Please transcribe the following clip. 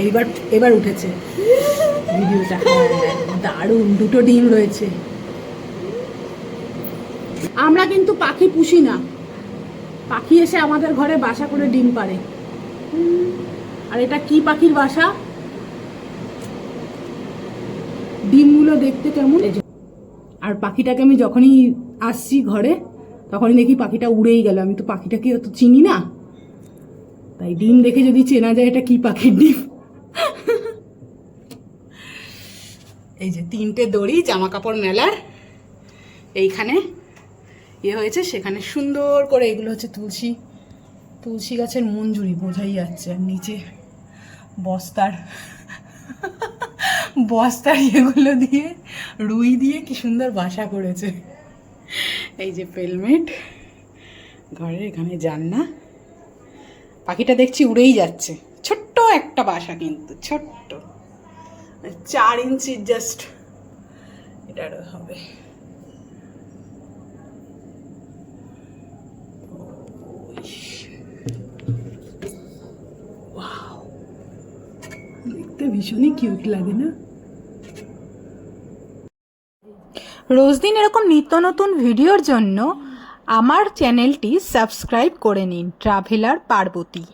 এইবার এবার উঠেছে ভিডিওটা। দারুণ, দুটো ডিম রয়েছে। আমরা কিন্তু পাখি পুষি না, পাখি এসে আমাদের ঘরে বাসা করে ডিম পাড়ে। আর এটা কি পাখির বাসা, ডিমগুলো দেখতে কেমন। আর পাখিটাকে আমি যখনই আসছি ঘরে তখনই দেখি পাখিটা উড়েই গেল। আমি তো পাখিটাকে অত চিনি না, তাই ডিম দেখে যদি চেনা যায় এটা কি পাখির ডিম। এই যে 3টে দড়ি জামা কাপড় মেলার এইখানে হয়েছে, সেখানে সুন্দর করে, এগুলো হচ্ছে তুলসী গাছের মঞ্জুরি, বোঝাই যাচ্ছে। আর নিচে বস্তার এগুলো দিয়ে, রুই দিয়ে কি সুন্দর বাসা করেছে। এই যে পেলমেট, ঘরের এখানে জানলা। পাখিটা দেখছি উড়েই যাচ্ছে। ছোট্ট একটা বাসা, কিন্তু ছোট্ট, 4 ইঞ্চি জাস্ট এটার হবে। দেখতে ভীষণই কিউট লাগে না? রোজ দিন এরকম নিত্য নতুন ভিডিওর জন্য আমার চ্যানেলটি সাবস্ক্রাইব করে নিন, ট্রাভেলার পার্বতী।